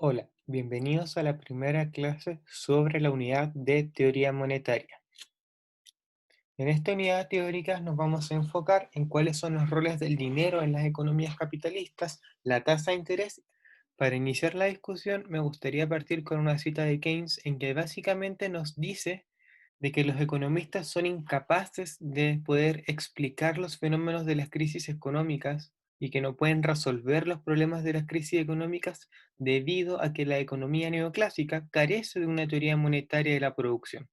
Hola, bienvenidos a la primera clase sobre la unidad de teoría monetaria. En esta unidad teórica nos vamos a enfocar en cuáles son los roles del dinero en las economías capitalistas, la tasa de interés. Para iniciar la discusión, me gustaría partir con una cita de Keynes en que básicamente nos dice de que los economistas son incapaces de poder explicar los fenómenos de las crisis económicas y que no pueden resolver los problemas de las crisis económicas debido a que la economía neoclásica carece de una teoría monetaria de la producción.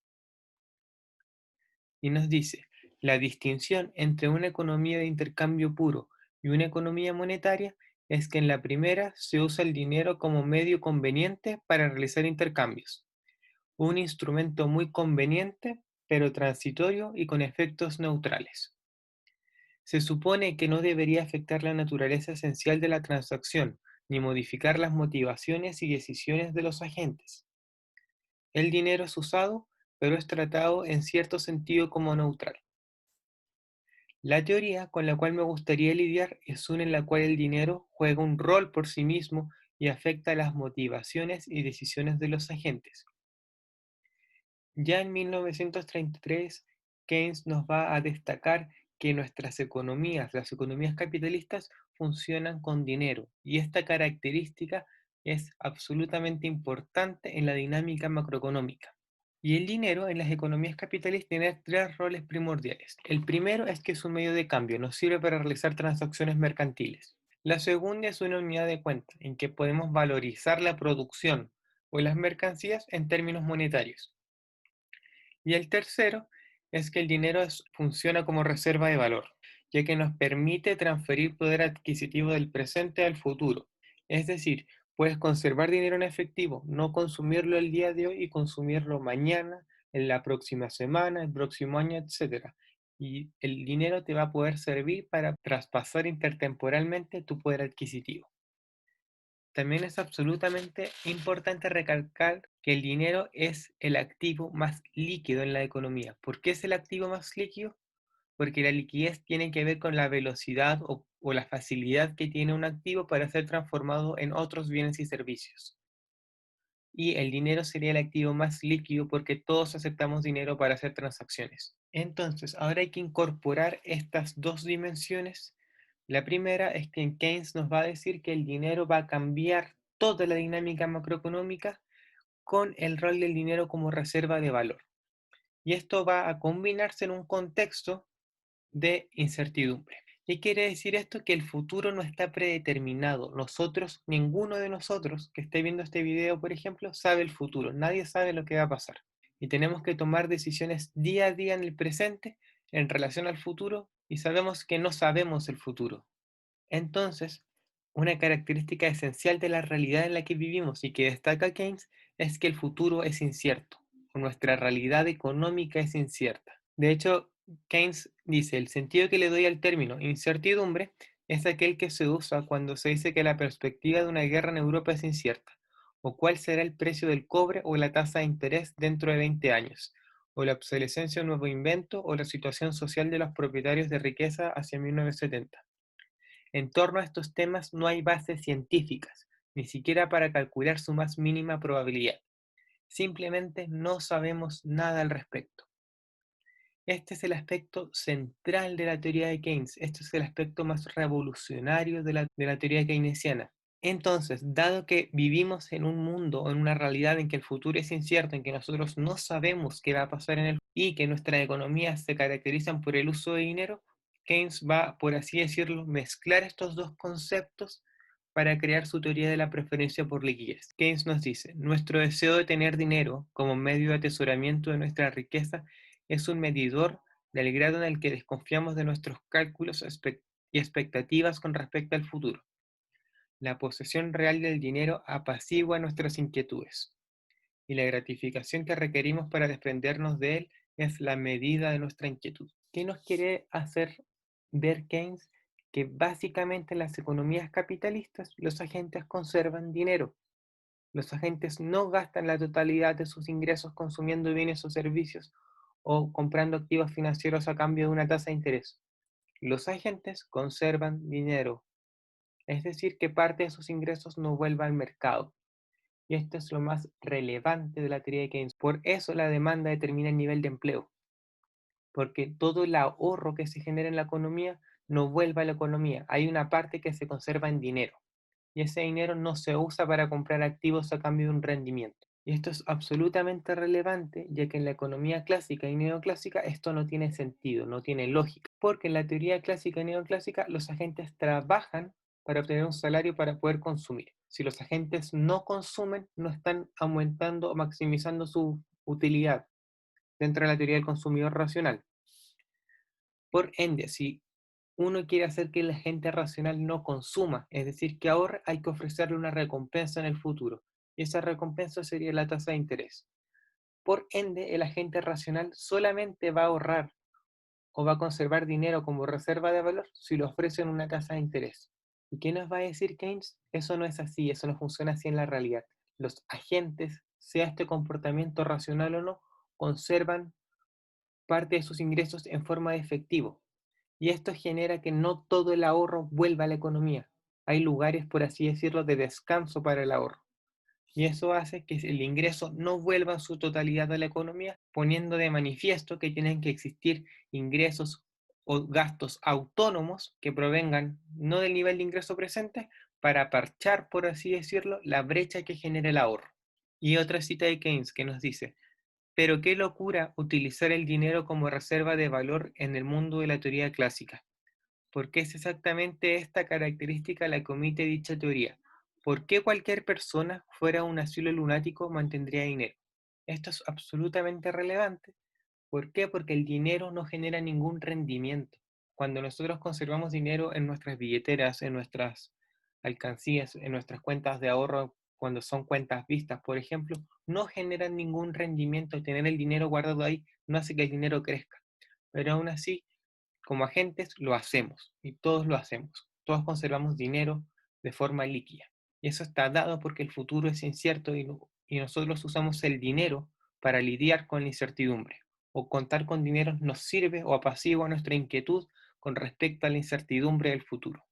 Y nos dice, la distinción entre una economía de intercambio puro y una economía monetaria es que en la primera se usa el dinero como medio conveniente para realizar intercambios, un instrumento muy conveniente, pero transitorio y con efectos neutrales. Se supone que no debería afectar la naturaleza esencial de la transacción, ni modificar las motivaciones y decisiones de los agentes. El dinero es usado, pero es tratado en cierto sentido como neutral. La teoría con la cual me gustaría lidiar es una en la cual el dinero juega un rol por sí mismo y afecta las motivaciones y decisiones de los agentes. Ya en 1933, Keynes nos va a destacar que nuestras economías, las economías capitalistas, funcionan con dinero, y esta característica es absolutamente importante en la dinámica macroeconómica. Y el dinero en las economías capitalistas tiene tres roles primordiales. El primero es que es un medio de cambio, nos sirve para realizar transacciones mercantiles. La segunda es una unidad de cuenta, en que podemos valorizar la producción o las mercancías en términos monetarios. Y el tercero es que el dinero funciona como reserva de valor, ya que nos permite transferir poder adquisitivo del presente al futuro. Es decir, puedes conservar dinero en efectivo, no consumirlo el día de hoy y consumirlo mañana, en la próxima semana, el próximo año, etcétera. Y el dinero te va a poder servir para traspasar intertemporalmente tu poder adquisitivo. También es absolutamente importante recalcar que el dinero es el activo más líquido en la economía. ¿Por qué es el activo más líquido? Porque la liquidez tiene que ver con la velocidad o la facilidad que tiene un activo para ser transformado en otros bienes y servicios. Y el dinero sería el activo más líquido porque todos aceptamos dinero para hacer transacciones. Entonces, ahora hay que incorporar estas dos dimensiones. La primera es que Keynes nos va a decir que el dinero va a cambiar toda la dinámica macroeconómica con el rol del dinero como reserva de valor. Y esto va a combinarse en un contexto de incertidumbre. ¿Qué quiere decir esto? Que el futuro no está predeterminado. Nosotros, ninguno de nosotros que esté viendo este video, por ejemplo, sabe el futuro. Nadie sabe lo que va a pasar. Y tenemos que tomar decisiones día a día en el presente en relación al futuro y sabemos que no sabemos el futuro. Entonces, una característica esencial de la realidad en la que vivimos y que destaca Keynes es que el futuro es incierto, o nuestra realidad económica es incierta. De hecho, Keynes dice, el sentido que le doy al término incertidumbre es aquel que se usa cuando se dice que la perspectiva de una guerra en Europa es incierta, o cuál será el precio del cobre o la tasa de interés dentro de 20 años, o la obsolescencia de un nuevo invento o la situación social de los propietarios de riqueza hacia 1970. En torno a estos temas no hay bases científicas, ni siquiera para calcular su más mínima probabilidad. Simplemente no sabemos nada al respecto. Este es el aspecto central de la teoría de Keynes. Este es el aspecto más revolucionario de la teoría keynesiana. Entonces, dado que vivimos en un mundo o en una realidad en que el futuro es incierto, en que nosotros no sabemos qué va a pasar en el y que nuestras economías se caracterizan por el uso de dinero, Keynes va, por así decirlo, mezclar estos dos conceptos para crear su teoría de la preferencia por liquidez. Keynes nos dice, nuestro deseo de tener dinero como medio de atesoramiento de nuestra riqueza es un medidor del grado en el que desconfiamos de nuestros cálculos y expectativas con respecto al futuro. La posesión real del dinero apacigua nuestras inquietudes, y la gratificación que requerimos para desprendernos de él es la medida de nuestra inquietud. ¿Qué nos quiere hacer ver Keynes? Que básicamente en las economías capitalistas los agentes conservan dinero. Los agentes no gastan la totalidad de sus ingresos consumiendo bienes o servicios o comprando activos financieros a cambio de una tasa de interés. Los agentes conservan dinero, es decir, que parte de sus ingresos no vuelva al mercado. Y esto es lo más relevante de la teoría de Keynes. Por eso la demanda determina el nivel de empleo, porque todo el ahorro que se genera en la economía no vuelve a la economía. Hay una parte que se conserva en dinero y ese dinero no se usa para comprar activos a cambio de un rendimiento. Y esto es absolutamente relevante, ya que en la economía clásica y neoclásica esto no tiene sentido, no tiene lógica, porque en la teoría clásica y neoclásica los agentes trabajan para obtener un salario para poder consumir. Si los agentes no consumen, no están aumentando o maximizando su utilidad dentro de la teoría del consumidor racional. Por ende, si uno quiere hacer que la gente racional no consuma, es decir, que ahorre, hay que ofrecerle una recompensa en el futuro. Y esa recompensa sería la tasa de interés. Por ende, el agente racional solamente va a ahorrar o va a conservar dinero como reserva de valor si lo ofrecen una tasa de interés. ¿Y qué nos va a decir Keynes? Eso no es así, eso no funciona así en la realidad. Los agentes, sea este comportamiento racional o no, conservan parte de sus ingresos en forma de efectivo. Y esto genera que no todo el ahorro vuelva a la economía. Hay lugares, por así decirlo, de descanso para el ahorro. Y eso hace que el ingreso no vuelva en su totalidad a la economía, poniendo de manifiesto que tienen que existir ingresos o gastos autónomos que provengan no del nivel de ingreso presente para parchar, por así decirlo, la brecha que genera el ahorro. Y otra cita de Keynes que nos dice, pero qué locura utilizar el dinero como reserva de valor en el mundo de la teoría clásica, porque es exactamente esta característica la que omite dicha teoría. ¿Por qué cualquier persona fuera un asilo lunático mantendría dinero? Esto es absolutamente relevante. ¿Por qué? Porque el dinero no genera ningún rendimiento. Cuando nosotros conservamos dinero en nuestras billeteras, en nuestras alcancías, en nuestras cuentas de ahorro, cuando son cuentas vistas, por ejemplo, no generan ningún rendimiento. Tener el dinero guardado ahí no hace que el dinero crezca. Pero aún así, como agentes lo hacemos y todos lo hacemos. Todos conservamos dinero de forma líquida. Y eso está dado porque el futuro es incierto y nosotros usamos el dinero para lidiar con la incertidumbre. O contar con dinero nos sirve o apacigua nuestra inquietud con respecto a la incertidumbre del futuro.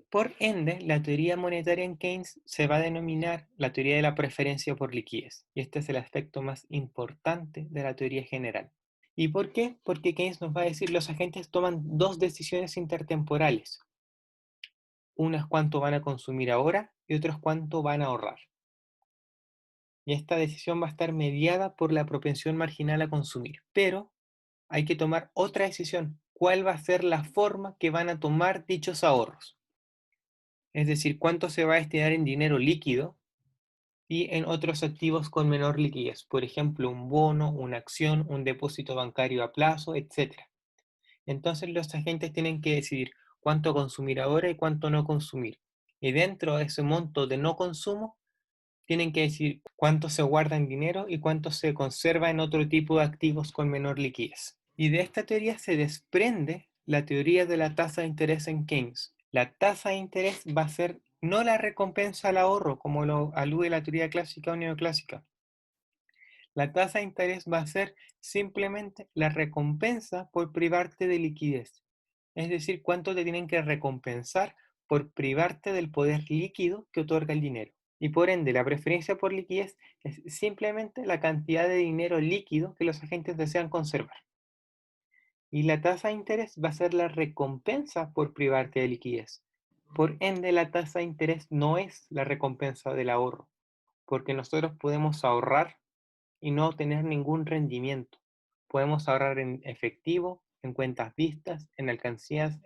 Por ende, la teoría monetaria en Keynes se va a denominar la teoría de la preferencia por liquidez, y este es el aspecto más importante de la teoría general. ¿Y por qué? Porque Keynes nos va a decir los agentes toman dos decisiones intertemporales. Una es cuánto van a consumir ahora y otra es cuánto van a ahorrar. Y esta decisión va a estar mediada por la propensión marginal a consumir. Pero hay que tomar otra decisión. ¿Cuál va a ser la forma que van a tomar dichos ahorros? Es decir, cuánto se va a destinar en dinero líquido y en otros activos con menor liquidez. Por ejemplo, un bono, una acción, un depósito bancario a plazo, etcétera. Entonces los agentes tienen que decidir cuánto consumir ahora y cuánto no consumir. Y dentro de ese monto de no consumo, tienen que decidir cuánto se guarda en dinero y cuánto se conserva en otro tipo de activos con menor liquidez. Y de esta teoría se desprende la teoría de la tasa de interés en Keynes. La tasa de interés va a ser no la recompensa al ahorro, como lo alude la teoría clásica o neoclásica. La tasa de interés va a ser simplemente la recompensa por privarte de liquidez. Es decir, cuánto te tienen que recompensar por privarte del poder líquido que otorga el dinero. Y por ende, la preferencia por liquidez es simplemente la cantidad de dinero líquido que los agentes desean conservar. Y la tasa de interés va a ser la recompensa por privarte de liquidez. Por ende, la tasa de interés no es la recompensa del ahorro, porque nosotros podemos ahorrar y no tener ningún rendimiento. Podemos ahorrar en efectivo, en cuentas vistas, en alcancías.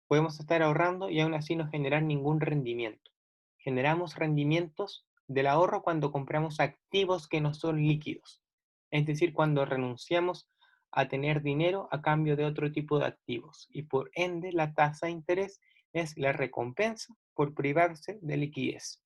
Podemos estar ahorrando y aún así no generar ningún rendimiento. Generamos rendimientos del ahorro cuando compramos activos que no son líquidos. Es decir, cuando renunciamos a tener dinero a cambio de otro tipo de activos. Y por ende, la tasa de interés es la recompensa por privarse de liquidez.